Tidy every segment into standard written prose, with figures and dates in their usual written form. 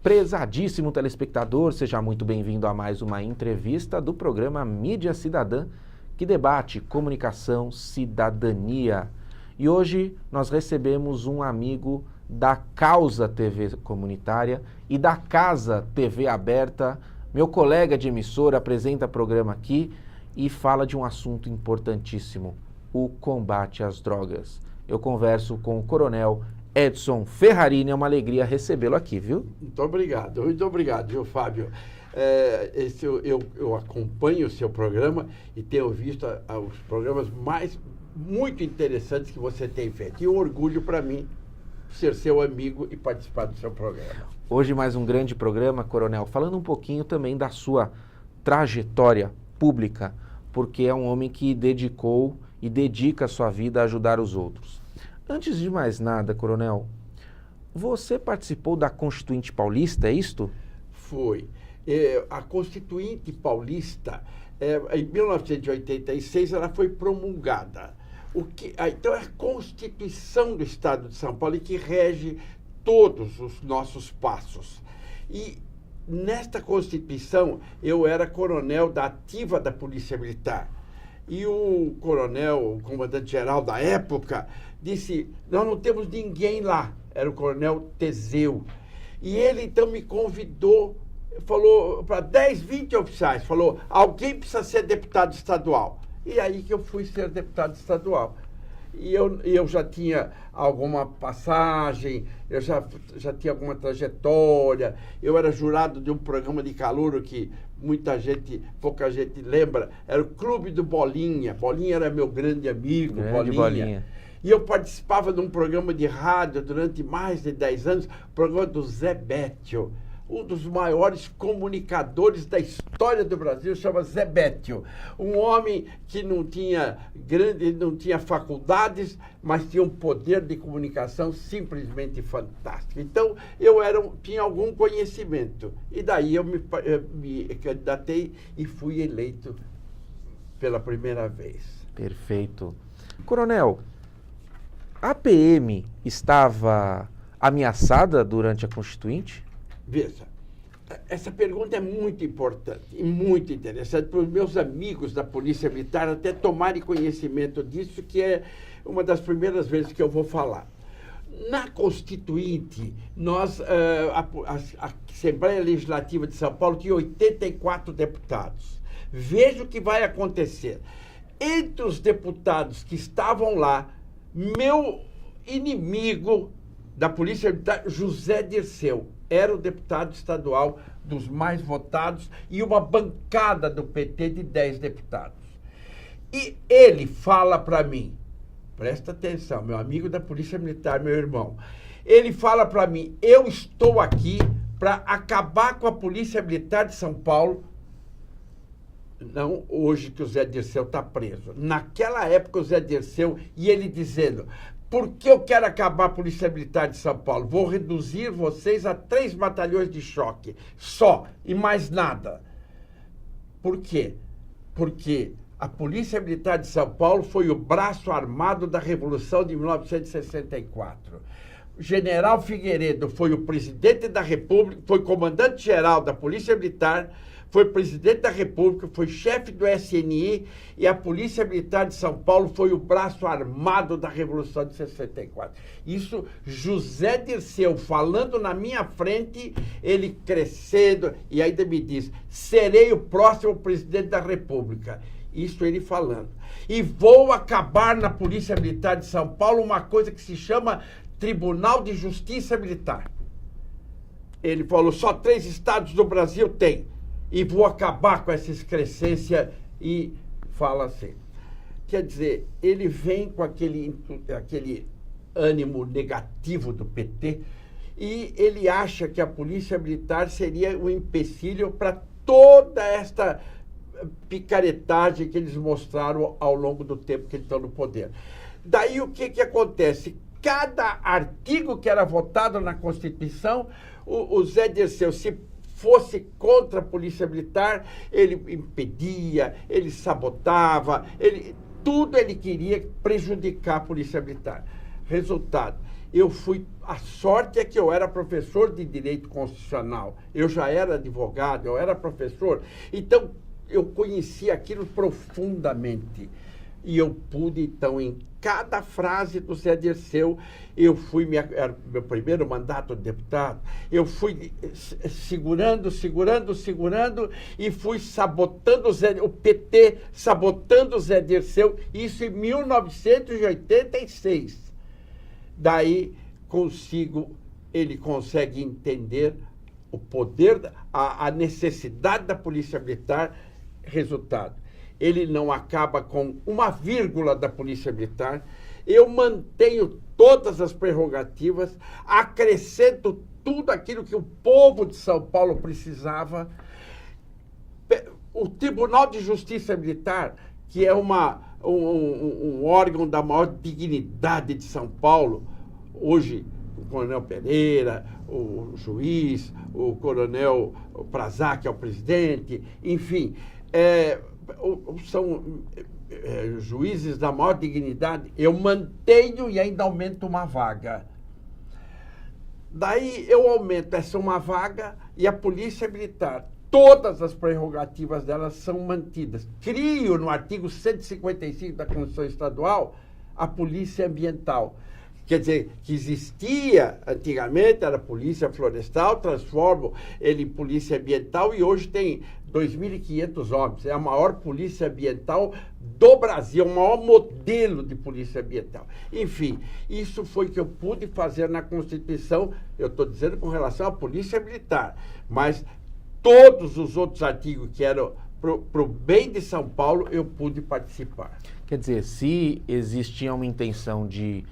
Prezadíssimo telespectador, seja muito bem-vindo a mais uma entrevista do programa Mídia Cidadã, que debate comunicação, cidadania. E hoje nós recebemos um amigo da Causa TV Comunitária e da Casa TV Aberta. Meu colega de emissora apresenta o programa aqui e fala de um assunto importantíssimo, o combate às drogas. Eu converso com o Coronel Edson Ferrarini, é uma alegria recebê-lo aqui, viu? Muito obrigado, viu, Fábio? Eu acompanho o seu programa e tenho visto os programas muito interessantes que você tem feito. E um orgulho para mim ser seu amigo e participar do seu programa. Hoje mais um grande programa, Coronel, falando um pouquinho também da sua trajetória pública, porque é um homem que dedicou e dedica a sua vida a ajudar os outros. Antes de mais nada, Coronel, você participou da Constituinte Paulista, é isto? Foi. A Constituinte Paulista, em 1986, ela foi promulgada. Então, é a Constituição do Estado de São Paulo que rege todos os nossos passos. E nesta Constituição, eu era coronel da ativa da Polícia Militar. E o coronel, o comandante-geral da época, disse, nós não temos ninguém lá. Era o coronel Teseu. E ele, então, me convidou, falou para 10, 20 oficiais, falou, alguém precisa ser deputado estadual. E aí que eu fui ser deputado estadual. E eu já tinha alguma passagem, eu já tinha alguma trajetória, eu era jurado de um programa de calouro que pouca gente lembra, era o Clube do Bolinha. Bolinha era meu grande amigo, Bolinha. E eu participava de um programa de rádio durante mais de 10 anos, o programa do Zé Bétio, um dos maiores comunicadores da história do Brasil, chama Zé Bétio. Um homem que não tinha faculdades, mas tinha um poder de comunicação simplesmente fantástico. Então, tinha algum conhecimento. E daí eu me candidatei e fui eleito pela primeira vez. Perfeito. Coronel, a PM estava ameaçada durante a Constituinte? Veja, essa pergunta é muito importante e muito interessante para os meus amigos da Polícia Militar até tomarem conhecimento disso, que é uma das primeiras vezes que eu vou falar. Na Constituinte, a Assembleia Legislativa de São Paulo tinha 84 deputados. Veja o que vai acontecer. Entre os deputados que estavam lá, meu inimigo da Polícia Militar, José Dirceu, era o deputado estadual dos mais votados e uma bancada do PT de 10 deputados. E ele fala para mim, presta atenção, meu amigo da Polícia Militar, meu irmão, ele fala para mim, eu estou aqui para acabar com a Polícia Militar de São Paulo, não hoje que o Zé Dirceu está preso. Naquela época o Zé Dirceu, e ele dizendo, por que eu quero acabar a Polícia Militar de São Paulo? Vou reduzir vocês a 3 batalhões de choque, só, e mais nada. Por quê? Porque a Polícia Militar de São Paulo foi o braço armado da Revolução de 1964. O General Figueiredo foi o presidente da República, foi comandante-geral da Polícia Militar, foi presidente da República, foi chefe do SNI e a Polícia Militar de São Paulo foi o braço armado da Revolução de 64. Isso, José Dirceu falando na minha frente, ele crescendo, e ainda me diz, serei o próximo presidente da República. Isso ele falando. E vou acabar na Polícia Militar de São Paulo uma coisa que se chama Tribunal de Justiça Militar. Ele falou, só 3 estados do Brasil tem. E vou acabar com essa excrescência e fala assim. Quer dizer, ele vem com aquele ânimo negativo do PT e ele acha que a Polícia Militar seria um empecilho para toda esta picaretagem que eles mostraram ao longo do tempo que eles estão no poder. Daí o que acontece? Cada artigo que era votado na Constituição, o Zé Dirceu, se fosse contra a Polícia Militar, ele impedia, ele sabotava, tudo ele queria prejudicar a Polícia Militar. Resultado, a sorte é que eu era professor de Direito Constitucional, eu já era advogado, eu era professor, então eu conhecia aquilo profundamente. E eu pude, então, em cada frase do Zé Dirceu, era meu primeiro mandato de deputado, eu fui segurando, e fui sabotando o PT, sabotando o Zé Dirceu, isso em 1986. Daí ele consegue entender o poder, a necessidade da Polícia Militar. Resultado, ele não acaba com uma vírgula da Polícia Militar, eu mantenho todas as prerrogativas, acrescento tudo aquilo que o povo de São Paulo precisava. O Tribunal de Justiça Militar, que é um órgão da maior dignidade de São Paulo, hoje o Coronel Pereira, o juiz, o Coronel Prazá, que é o presidente, enfim, são juízes da maior dignidade, eu mantenho e ainda aumento uma vaga. Daí eu aumento essa uma vaga e a Polícia Militar, todas as prerrogativas delas são mantidas. Crio no artigo 155 da Constituição Estadual a Polícia Ambiental. Quer dizer, que existia antigamente, era Polícia Florestal, transformo ele em Polícia Ambiental e hoje tem 2.500 homens. É a maior polícia ambiental do Brasil, o maior modelo de polícia ambiental. Enfim, isso foi o que eu pude fazer na Constituição, eu estou dizendo com relação à Polícia Militar, mas todos os outros artigos que eram para o bem de São Paulo, eu pude participar. Quer dizer, se existia uma intenção de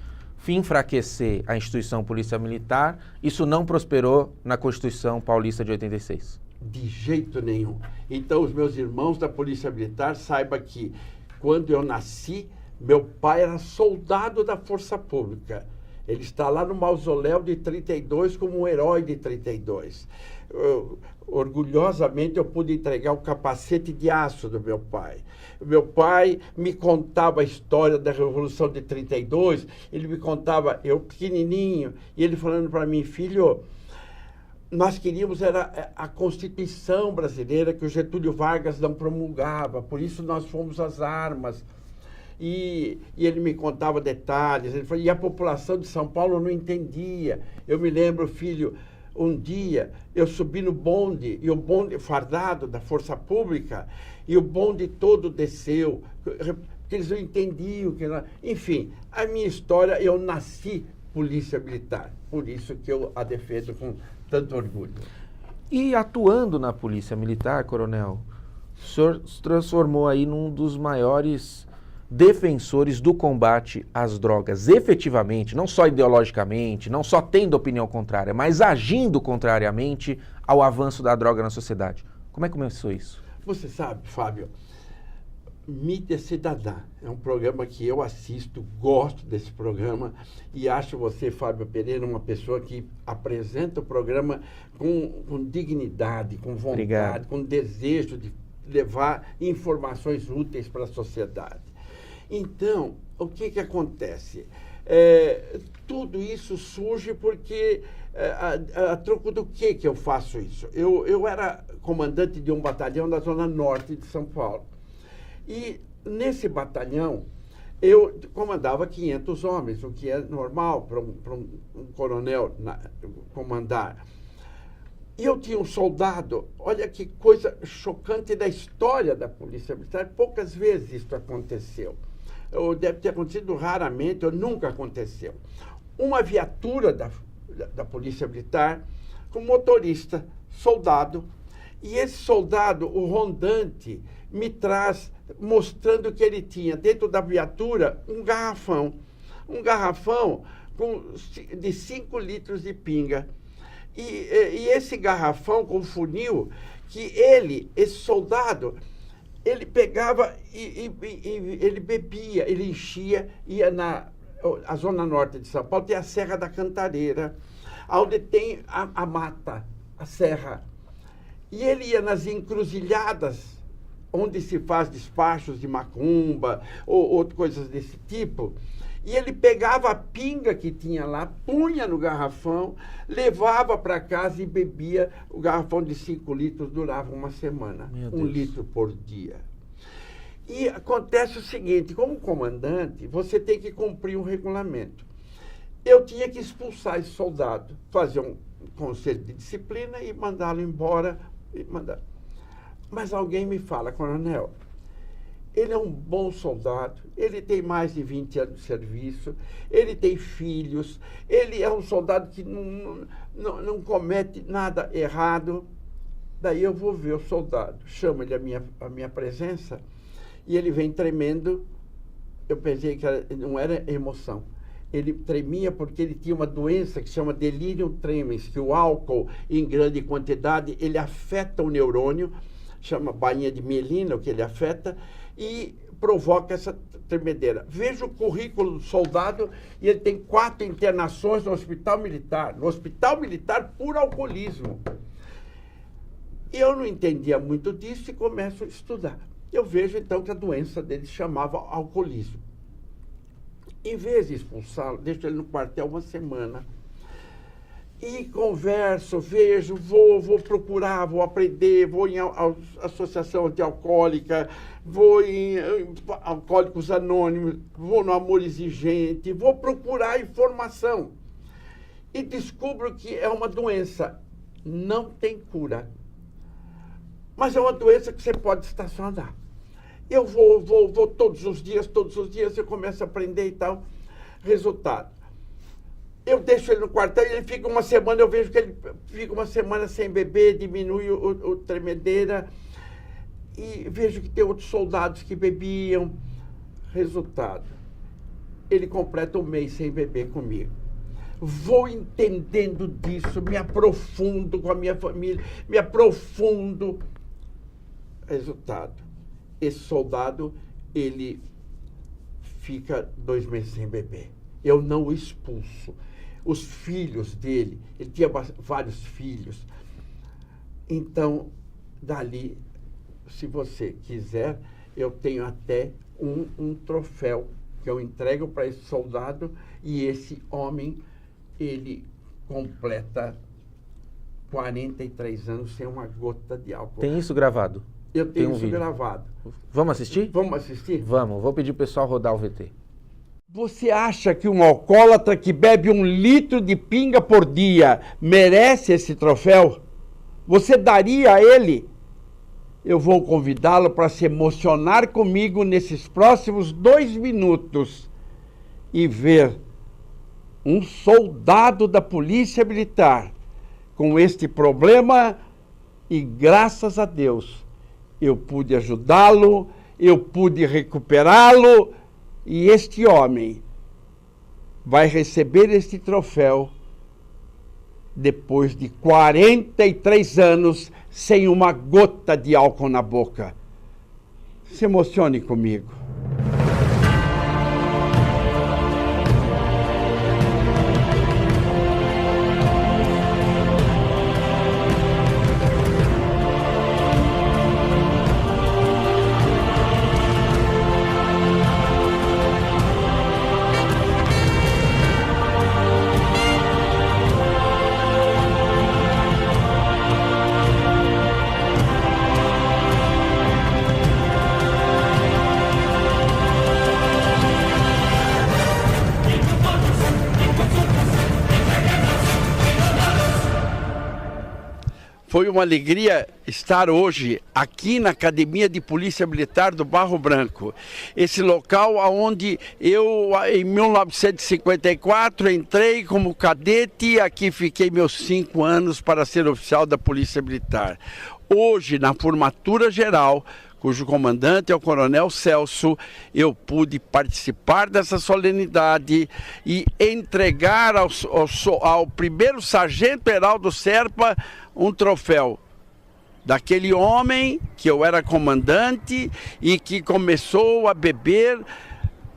enfraquecer a instituição Polícia Militar, isso não prosperou na Constituição Paulista de 86? De jeito nenhum. Então, os meus irmãos da Polícia Militar saibam que, quando eu nasci, meu pai era soldado da Força Pública. Ele está lá no mausoléu de 32 como um herói de 32. Orgulhosamente, eu pude entregar o capacete de aço do meu pai. Meu pai me contava a história da Revolução de 32, ele me contava, eu pequenininho, e ele falando para mim, filho, nós queríamos era a Constituição brasileira que o Getúlio Vargas não promulgava, por isso nós fomos às armas. E ele me contava detalhes, ele falou, e a população de São Paulo não entendia. Eu me lembro, filho, um dia eu subi no bonde, e o bonde fardado da Força Pública, e o bonde todo desceu, porque eles não entendiam. Enfim, a minha história, eu nasci Polícia Militar, por isso que eu a defendo com tanto orgulho. E atuando na Polícia Militar, coronel, o senhor se transformou aí num dos maiores defensores do combate às drogas, efetivamente, não só ideologicamente, não só tendo opinião contrária, mas agindo contrariamente ao avanço da droga na sociedade. Como é que começou isso? Você sabe, Fábio, Mídia Cidadã é um programa que eu assisto, gosto desse programa e acho você, Fábio Pereira, uma pessoa que apresenta o programa com dignidade, com vontade, obrigado, com desejo de levar informações úteis para a sociedade. Então, o que acontece? Tudo isso surge porque, a troco do que eu faço isso? Eu era comandante de um batalhão da Zona Norte de São Paulo. E nesse batalhão, eu comandava 500 homens, o que é normal para um coronel comandar. E eu tinha um soldado, olha que coisa chocante da história da Polícia Militar, poucas vezes isso aconteceu. Deve ter acontecido raramente, ou nunca aconteceu. Uma viatura da Polícia Militar com motorista, soldado, e esse soldado, o rondante, me traz, mostrando que ele tinha dentro da viatura um garrafão de 5 litros de pinga. E esse garrafão com funil, que esse soldado, ele pegava e ele bebia, ele enchia, ia a Zona Norte de São Paulo, tem a Serra da Cantareira, onde tem a mata, a serra. E ele ia nas encruzilhadas, onde se faz despachos de macumba, ou coisas desse tipo, E ele pegava a pinga que tinha lá, punha no garrafão, levava para casa e bebia. O garrafão de 5 litros durava uma semana, 1 litro por dia. E acontece o seguinte, como comandante, você tem que cumprir um regulamento. Eu tinha que expulsar esse soldado, fazer um conselho de disciplina e mandá-lo embora. Mas alguém me fala, coronel, ele é um bom soldado, ele tem mais de 20 anos de serviço, ele tem filhos, ele é um soldado que não comete nada errado. Daí eu vou ver o soldado, chamo ele a minha presença, e ele vem tremendo. Eu pensei que não era emoção. Ele tremia porque ele tinha uma doença que se chama delirium tremens, que o álcool em grande quantidade, ele afeta o neurônio, chama bainha de mielina, o que ele afeta, e provoca essa tremedeira. Veja o currículo do soldado, e ele tem 4 internações no hospital militar por alcoolismo. E eu não entendia muito disso e começo a estudar. Eu vejo então que a doença dele se chamava alcoolismo. Em vez de expulsá-lo, deixo ele no quartel uma semana. E converso, vejo, vou procurar, vou aprender, vou em associação antialcoólica, vou em Alcoólicos Anônimos, vou no Amor Exigente, vou procurar informação. E descubro que é uma doença, não tem cura. Mas é uma doença que você pode estacionar. Eu vou todos os dias, eu começo a aprender e tal. Resultado. Eu deixo ele no quartel e ele fica uma semana, eu vejo que ele fica uma semana sem beber, diminui o tremedeira. E vejo que tem outros soldados que bebiam. Resultado. Ele completa 1 mês sem beber comigo. Vou entendendo disso, me aprofundo com a minha família, me aprofundo. Resultado. Esse soldado, ele fica 2 meses sem beber. Eu não o expulso. Os filhos dele, ele tinha vários filhos. Então, dali, se você quiser, eu tenho até um troféu que eu entrego para esse soldado, e esse homem, ele completa 43 anos sem uma gota de álcool. Tem isso gravado? Eu tenho isso vídeo gravado. Vamos assistir? Vamos assistir? Vamos, vou pedir o pessoal rodar o VT. Você acha que um alcoólatra que bebe 1 litro de pinga por dia merece esse troféu? Você daria a ele? Eu vou convidá-lo para se emocionar comigo nesses próximos 2 minutos e ver um soldado da Polícia Militar com este problema, e graças a Deus eu pude ajudá-lo, eu pude recuperá-lo, e este homem vai receber este troféu depois de 43 anos sem uma gota de álcool na boca. Se emocione comigo. Foi uma alegria estar hoje aqui na Academia de Polícia Militar do Barro Branco. Esse local onde eu, em 1954, entrei como cadete e aqui fiquei meus 5 anos para ser oficial da Polícia Militar. Hoje, na formatura geral, cujo comandante é o Coronel Celso, eu pude participar dessa solenidade e entregar ao primeiro sargento Heraldo Serpa um troféu daquele homem que eu era comandante e que começou a beber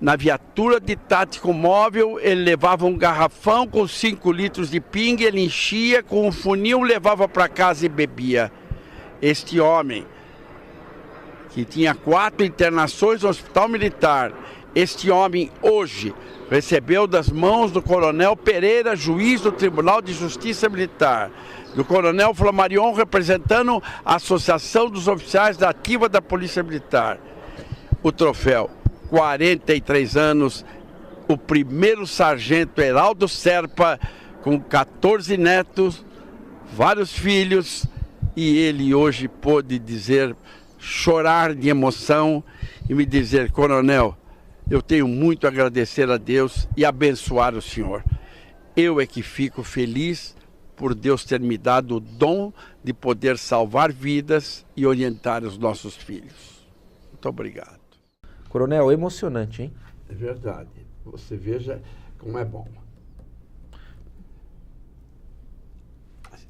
na viatura de tático móvel. Ele levava um garrafão com 5 litros de pinga, ele enchia com um funil, levava para casa e bebia. Este homem, que tinha 4 internações no hospital militar, Este homem hoje recebeu das mãos do Coronel Pereira, juiz do Tribunal de Justiça Militar, do Coronel Flamarion, representando a Associação dos Oficiais da Ativa da Polícia Militar, o troféu 43 anos, o primeiro sargento Heraldo Serpa, com 14 netos, vários filhos, e ele hoje pôde dizer, chorar de emoção e me dizer: coronel, eu tenho muito a agradecer a Deus e abençoar o senhor. Eu é que fico feliz por Deus ter me dado o dom de poder salvar vidas e orientar os nossos filhos. Muito obrigado. Coronel, emocionante, hein? É verdade. Você veja como é bom.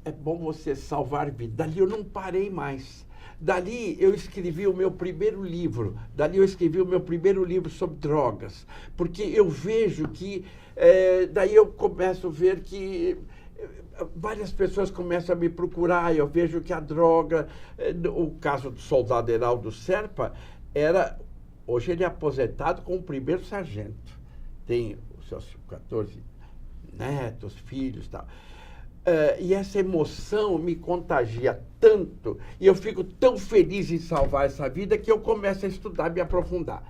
É bom você salvar vidas. Dali eu não parei mais. Dali eu escrevi o meu primeiro livro. Dali eu escrevi o meu primeiro livro sobre drogas. Porque eu vejo que... daí eu começo a ver que várias pessoas começam a me procurar. Eu vejo que a droga... o caso do soldado Heraldo Serpa era... Hoje ele é aposentado como primeiro sargento. Tem os seus 14 netos, filhos e tal. E essa emoção me contagia tanto, e eu fico tão feliz em salvar essa vida, que eu começo a estudar, me aprofundar.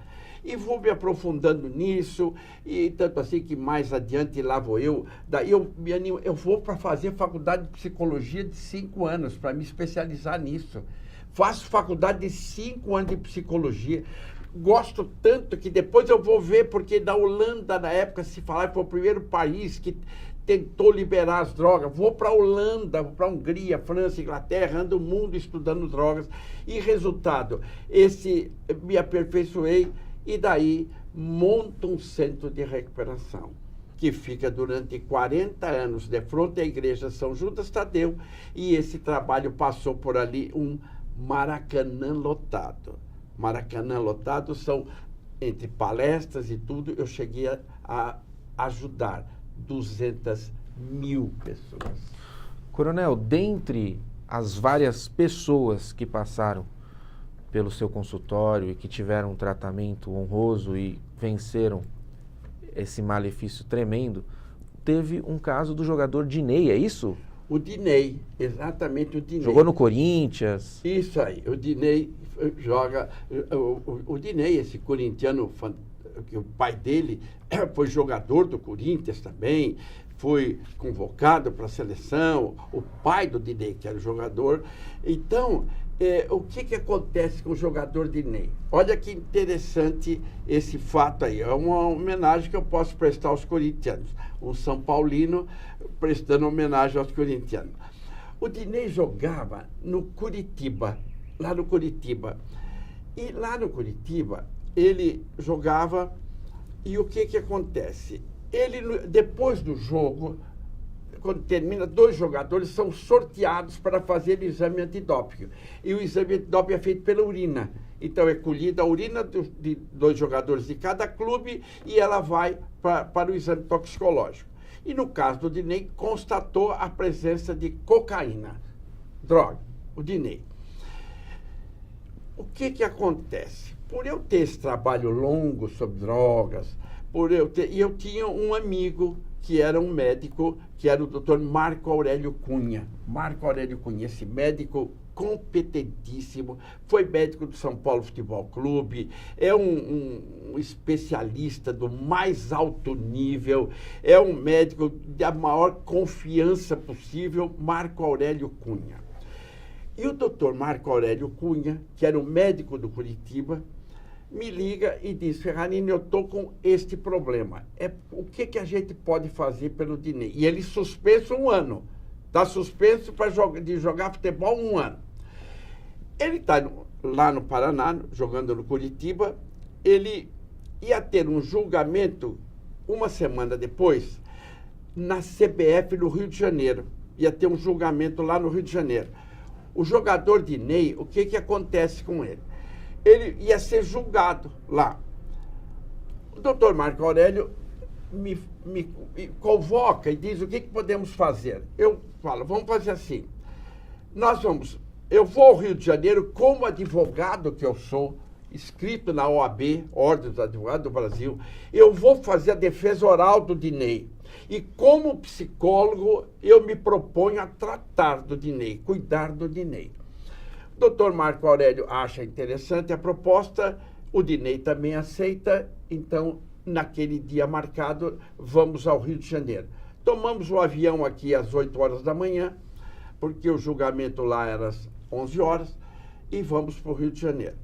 E vou me aprofundando nisso, e tanto assim que mais adiante lá vou eu. Daí eu me animo, eu vou para fazer faculdade de psicologia de 5 anos, para me especializar nisso. Faço faculdade de 5 anos de psicologia. Gosto tanto que depois eu vou ver, porque na Holanda, na época, se falava que foi o primeiro país que tentou liberar as drogas. Vou para a Holanda, vou para a Hungria, França, Inglaterra, ando o mundo estudando drogas. E resultado, me aperfeiçoei e daí monto um centro de recuperação, que fica durante 40 anos de frente à Igreja São Judas Tadeu, e esse trabalho passou por ali um Maracanã lotado. Maracanã lotado são, entre palestras e tudo, eu cheguei a ajudar 200.000 pessoas. Coronel, dentre as várias pessoas que passaram pelo seu consultório e que tiveram um tratamento honroso e venceram esse malefício tremendo, teve um caso do jogador Dinei, é isso? O Dinei, exatamente o Dinei. Jogou no Corinthians. Isso aí, o Dinei joga... O Dinei, esse corintiano, que o pai dele foi jogador do Corinthians também, foi convocado para a seleção, o pai do Dinei, que era o jogador. Então, o que acontece com o jogador Dinei? Olha que interessante esse fato aí. É uma homenagem que eu posso prestar aos corintianos. Um São Paulino prestando homenagem aos corintianos. O Dinei jogava no Curitiba, lá no Curitiba. E lá no Curitiba, ele jogava, e o que acontece? Ele, depois do jogo, quando termina, 2 jogadores são sorteados para fazer o exame antidoping. E o exame antidoping é feito pela urina. Então é colhida a urina de 2 jogadores de cada clube e ela vai para o exame toxicológico. E no caso do Dinei, constatou a presença de cocaína, droga, o Dinei. O que acontece? Por eu ter esse trabalho longo sobre drogas, e eu tinha um amigo que era um médico, que era o Dr. Marco Aurélio Cunha. Marco Aurélio Cunha, esse médico competentíssimo, foi médico do São Paulo Futebol Clube, é um especialista do mais alto nível, é um médico da maior confiança possível, Marco Aurélio Cunha. E o doutor Marco Aurélio Cunha, que era o médico do Curitiba, me liga e diz: Ferrarini, eu estou com este problema. O que a gente pode fazer pelo Dinei? E ele suspenso 1 ano. Está suspenso de jogar futebol 1 ano. Ele está lá no Paraná, jogando no Curitiba. Ele ia ter um julgamento 1 semana depois, na CBF no Rio de Janeiro. Ia ter um julgamento lá no Rio de Janeiro. O jogador Dinei, o que acontece com ele? Ele ia ser julgado lá. O doutor Marco Aurélio me convoca e diz: o que podemos fazer? Eu falo: vamos fazer assim. Eu vou ao Rio de Janeiro como advogado que eu sou, escrito na OAB, Ordem dos Advogados do Brasil, eu vou fazer a defesa oral do Dinei. E como psicólogo, eu me proponho a tratar do Dinei, cuidar do Dinei. O doutor Marco Aurélio acha interessante a proposta, o Dinei também aceita, então, naquele dia marcado, vamos ao Rio de Janeiro. Tomamos o avião aqui às 8 horas da manhã, porque o julgamento lá era às 11 horas, e vamos para o Rio de Janeiro.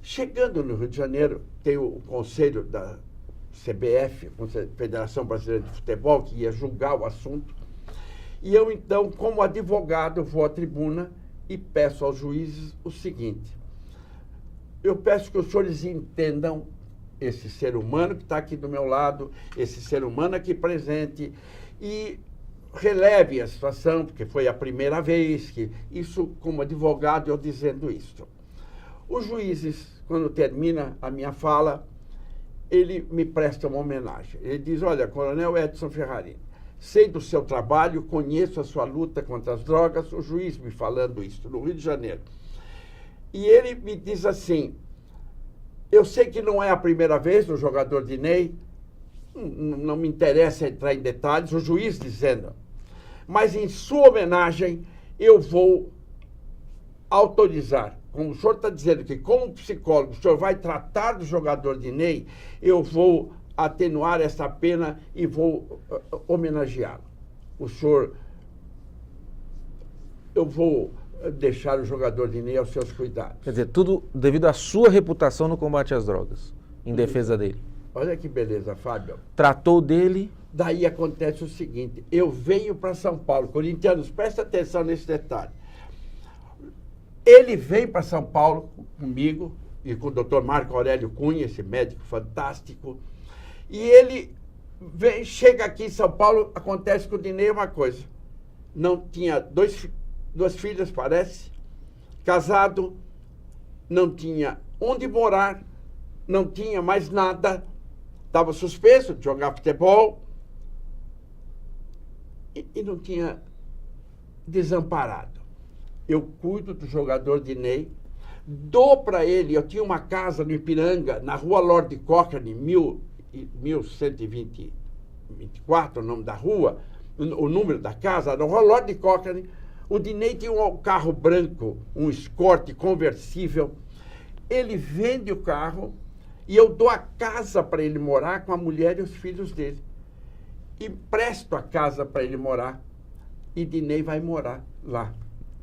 Chegando no Rio de Janeiro, tem o conselho da CBF, Federação Brasileira de Futebol, que ia julgar o assunto. E eu, então, como advogado, vou à tribuna e peço aos juízes o seguinte: eu peço que os senhores entendam esse ser humano que está aqui do meu lado, esse ser humano aqui presente, e releve a situação, porque foi a primeira vez que isso, como advogado, eu dizendo isso. Os juízes, quando termina a minha fala, ele me presta uma homenagem. Ele diz: olha, Coronel Edson Ferrarini, sei do seu trabalho, conheço a sua luta contra as drogas, o juiz me falando isso, no Rio de Janeiro. E ele me diz assim: eu sei que não é a primeira vez do jogador Dinei, não me interessa entrar em detalhes, o juiz dizendo, mas em sua homenagem eu vou autorizar. Como o senhor está dizendo que, como psicólogo, o senhor vai tratar do jogador Dinei, eu vou atenuar essa pena e vou homenageá-lo. O senhor, eu vou deixar o jogador Dinei aos seus cuidados. Quer dizer, tudo devido à sua reputação no combate às drogas, em defesa dele. Olha que beleza, Fábio. Tratou dele. Daí acontece o seguinte: eu venho para São Paulo. Corintianos, presta atenção nesse detalhe. Ele vem para São Paulo comigo e com o doutor Marco Aurélio Cunha, esse médico fantástico. E ele chega aqui em São Paulo, acontece com o Dinei uma coisa. Não tinha duas filhas, parece, casado, não tinha onde morar, não tinha mais nada, estava suspenso de jogar futebol e não tinha, desamparado. Eu cuido do jogador Dinei, dou para ele, eu tinha uma casa no Ipiranga, na rua Lord Cochrane, 1124, o nome da rua, o número da casa, na rua Lord Cochrane. O Dinei tinha um carro branco, um Escort conversível. Ele vende o carro e eu dou a casa para ele morar com a mulher e os filhos dele. E presto a casa para ele morar. E Dinei vai morar lá.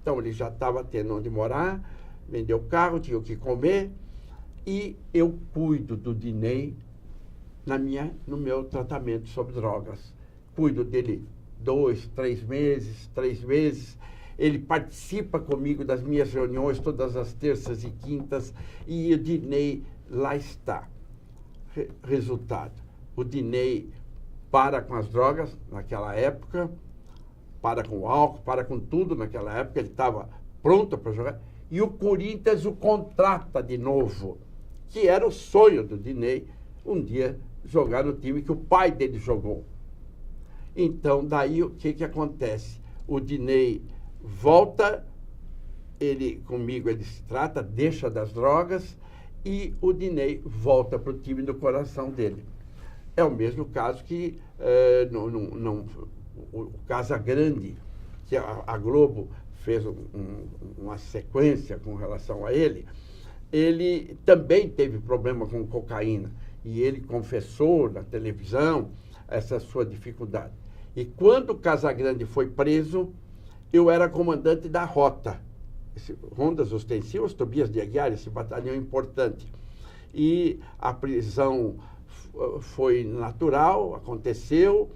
Então ele já estava tendo onde morar, vendeu o carro, tinha o que comer. E eu cuido do Dinei no meu tratamento sobre drogas. Cuido dele 2, 3 meses. Ele participa comigo das minhas reuniões todas as terças e quintas, e o Dinei lá está. Resultado: o Dinei para com as drogas naquela época, para com o álcool, para com tudo naquela época, ele estava pronto para jogar, e o Corinthians o contrata de novo, que era o sonho do Dinei, um dia jogar no time que o pai dele jogou. Então, daí o que acontece? O Dinei volta, comigo ele se trata, deixa das drogas, e o Dinei volta para o time do coração dele. É o mesmo caso que o Casagrande, que a Globo fez uma sequência com relação a ele também teve problema com cocaína, e ele confessou na televisão essa sua dificuldade. E quando o Casagrande foi preso, eu era comandante da Rota, Rondas Ostensivas, Tobias de Aguiar, esse batalhão importante. E a prisão foi natural, aconteceu,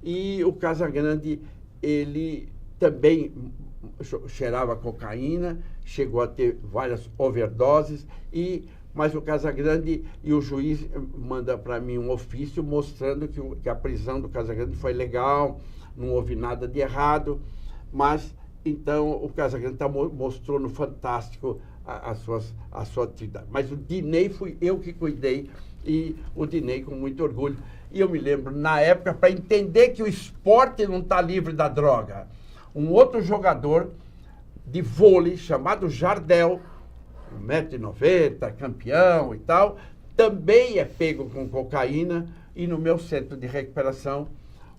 e o Casagrande, ele também cheirava cocaína, chegou a ter várias overdoses, mas o Casagrande, e o juiz manda para mim um ofício mostrando que a prisão do Casagrande foi legal, não houve nada de errado, mas então o Casagrande mostrou no Fantástico a sua atividade. Mas o Dinei fui eu que cuidei, e o Dinei com muito orgulho. E eu me lembro, na época, para entender que o esporte não está livre da droga, um outro jogador de vôlei chamado Jardel, 1,90 m, campeão e tal, também é pego com cocaína e no meu centro de recuperação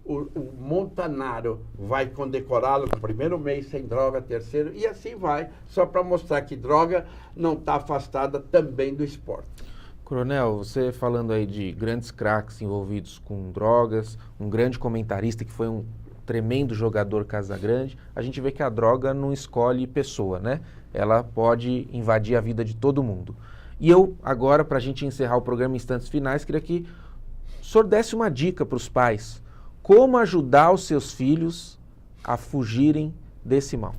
o Montanaro vai condecorá-lo no primeiro mês sem droga, terceiro, e assim vai, só para mostrar que droga não está afastada também do esporte. Coronel, você falando aí de grandes craques envolvidos com drogas, um grande comentarista que foi um tremendo jogador Casagrande, a gente vê que a droga não escolhe pessoa, né? Ela pode invadir a vida de todo mundo. E eu, agora, para a gente encerrar o programa em instantes finais, queria que o senhor desse uma dica para os pais. Como ajudar os seus filhos a fugirem desse mal?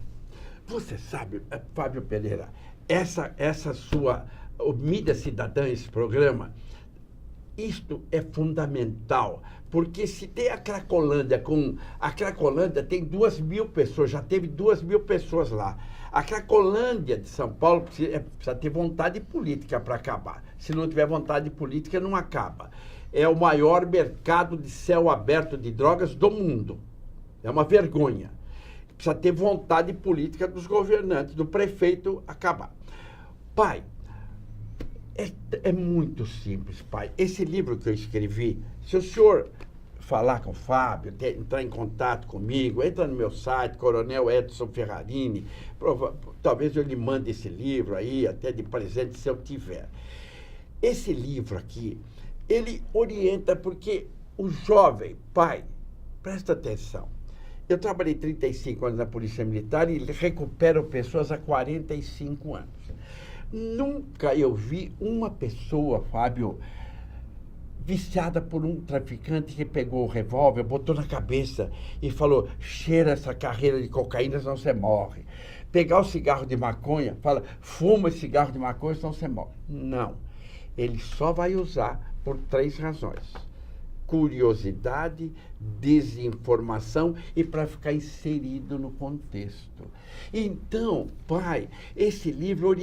Você sabe, Fábio Pereira, essa sua mídia cidadã, esse programa, isto é fundamental, porque se tem a Cracolândia, a Cracolândia tem 2.000 pessoas, já teve 2.000 pessoas lá. A Cracolândia de São Paulo precisa ter vontade política para acabar. Se não tiver vontade política, não acaba. É o maior mercado de céu aberto de drogas do mundo. É uma vergonha. Precisa ter vontade política dos governantes, do prefeito acabar. Pai, é muito simples, pai. Esse livro que eu escrevi, se o senhor falar com o Fábio, entrar em contato comigo, entra no meu site, Coronel Edson Ferrarini, talvez eu lhe mande esse livro aí, até de presente, se eu tiver. Esse livro aqui, ele orienta, porque o jovem, pai, presta atenção, eu trabalhei 35 anos na Polícia Militar e recupero pessoas há 45 anos. Nunca eu vi uma pessoa, Fábio, viciada por um traficante que pegou o revólver, botou na cabeça e falou, cheira essa carreira de cocaína, senão você morre. Pegar o cigarro de maconha, fala, fuma esse cigarro de maconha, senão você morre. Não. Ele só vai usar por 3 razões. Curiosidade, desinformação e para ficar inserido no contexto. Então, pai, esse livro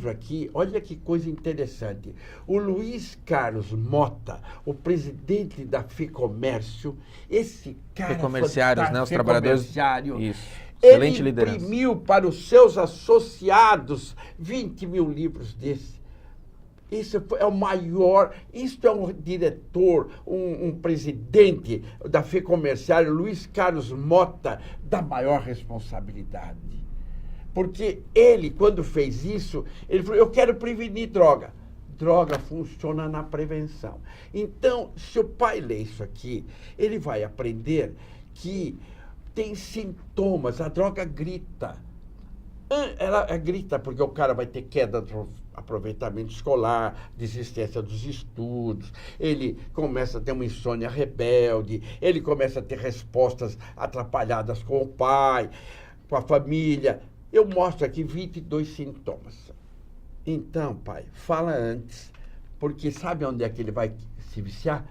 aqui, olha que coisa interessante. O Luiz Carlos Mota, o presidente da FEComércio, esse cara Fecomerciários, né? Os trabalhadores. Isso. Excelente liderança. Ele imprimiu para os seus associados 20.000 livros desses. Isso é o maior, isso é um diretor, um presidente da FEComércio, Luiz Carlos Mota, da maior responsabilidade. Porque ele, quando fez isso, ele falou, eu quero prevenir droga. Droga funciona na prevenção. Então, se o pai ler isso aqui, ele vai aprender que tem sintomas, a droga grita. Ela grita porque o cara vai ter queda do aproveitamento escolar, desistência dos estudos, ele começa a ter uma insônia rebelde, ele começa a ter respostas atrapalhadas com o pai, com a família. Eu mostro aqui 22 sintomas. Então, pai, fala antes, porque sabe onde é que ele vai se viciar?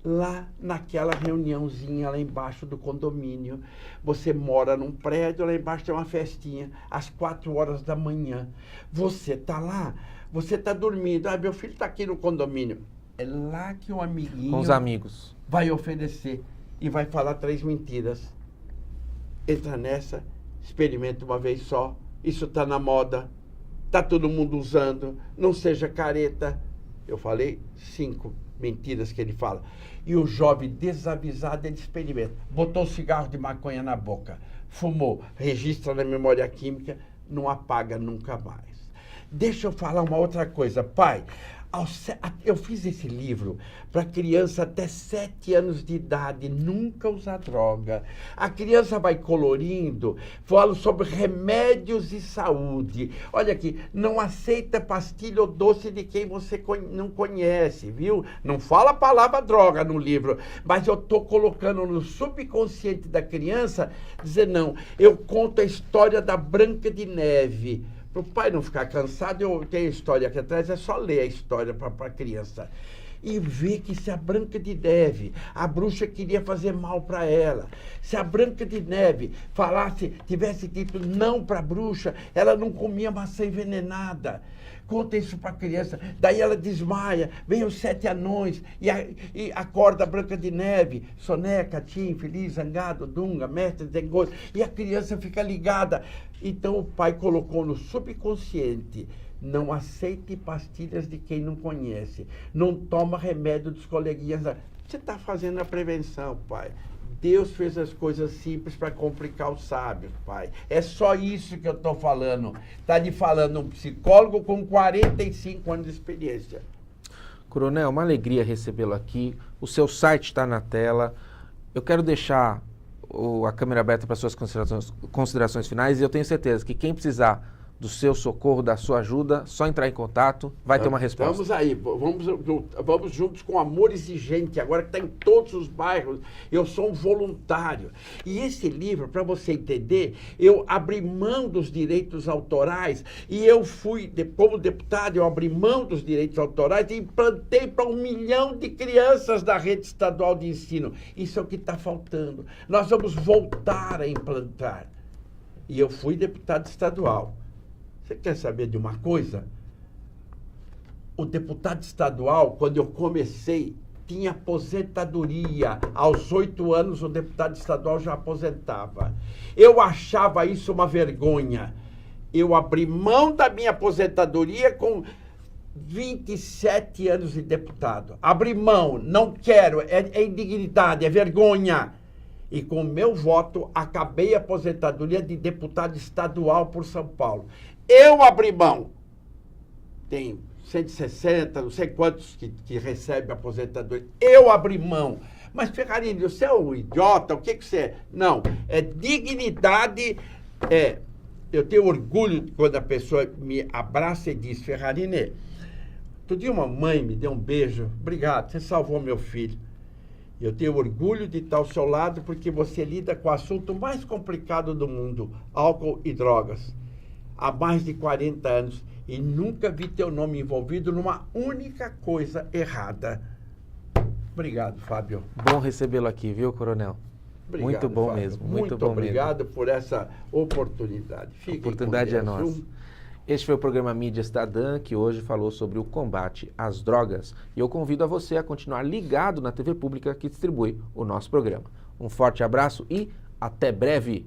Lá naquela reuniãozinha lá embaixo do condomínio. Você mora num prédio, lá embaixo tem uma festinha, às 4 horas da manhã. Você tá lá, você tá dormindo. Ah, meu filho tá aqui no condomínio. É lá que o amiguinho... Com os amigos. Vai oferecer e vai falar 3 mentiras. Entra nessa, experimenta uma vez só. Isso tá na moda. Tá todo mundo usando. Não seja careta. Eu falei 5 mentiras que ele fala. E o jovem desavisado, ele experimenta. Botou o cigarro de maconha na boca, fumou, registra na memória química, não apaga nunca mais. Deixa eu falar uma outra coisa, pai. Eu fiz esse livro para criança até 7 anos de idade, nunca usar droga. A criança vai colorindo, falo sobre remédios e saúde. Olha aqui, não aceita pastilha ou doce de quem você não conhece, viu? Não fala a palavra droga no livro, mas eu estou colocando no subconsciente da criança, dizer não, eu conto a história da Branca de Neve. Para o pai não ficar cansado, eu tenho a história aqui atrás, é só ler a história para a criança. e ver que se a Branca de Neve, a bruxa queria fazer mal para ela, se a Branca de Neve tivesse dito não para a bruxa, ela não comia maçã envenenada. Conta isso para a criança, daí ela desmaia, vem os 7 anões e acorda a Branca de Neve, Soneca, Tim, Feliz, Zangado, Dunga, Mestre, Dengoso, e a criança fica ligada. Então o pai colocou no subconsciente: não aceite pastilhas de quem não conhece, não toma remédio dos coleguinhas. Você está fazendo a prevenção, pai. Deus fez as coisas simples para complicar os sábios, pai. É só isso que eu estou falando. Está lhe falando um psicólogo com 45 anos de experiência. Coronel, uma alegria recebê-lo aqui. O seu site está na tela. Eu quero deixar a câmera aberta para suas considerações finais, e eu tenho certeza que quem precisar do seu socorro, da sua ajuda, só entrar em contato, vai ter uma resposta. Vamos aí, vamos juntos com Amor Exigente, agora que está em todos os bairros. Eu sou um voluntário. E esse livro, para você entender, eu abri mão dos direitos autorais, e eu fui, como deputado, eu abri mão dos direitos autorais e implantei para 1 milhão de crianças da rede estadual de ensino. Isso é o que está faltando. Nós vamos voltar a implantar. E eu fui deputado estadual. Você quer saber de uma coisa? O deputado estadual, quando eu comecei, tinha aposentadoria. Aos 8 anos, o deputado estadual já aposentava. Eu achava isso uma vergonha. Eu abri mão da minha aposentadoria com 27 anos de deputado. Abri mão, não quero, é indignidade, é vergonha. E com o meu voto, acabei a aposentadoria de deputado estadual por São Paulo. Eu abri mão. Tem 160, não sei quantos que recebem aposentadoria. Eu abri mão. Mas, Ferrarini, você é um idiota, o que você é? Não, é dignidade. Eu tenho orgulho quando a pessoa me abraça e diz: Ferrarini, outro dia uma mãe me deu um beijo. Obrigado, você salvou meu filho. Eu tenho orgulho de estar ao seu lado porque você lida com o assunto mais complicado do mundo, álcool e drogas, há mais de 40 anos, e nunca vi teu nome envolvido numa única coisa errada. Obrigado, Fábio. Bom recebê-lo aqui, viu, Coronel? Obrigado, muito bom Fábio. mesmo. Muito bom obrigado mesmo. por essa oportunidade. A oportunidade é nossa. Viu? Este foi o programa Mídia Cidadã, que hoje falou sobre o combate às drogas. E eu convido a você a continuar ligado na TV Pública, que distribui o nosso programa. Um forte abraço e até breve!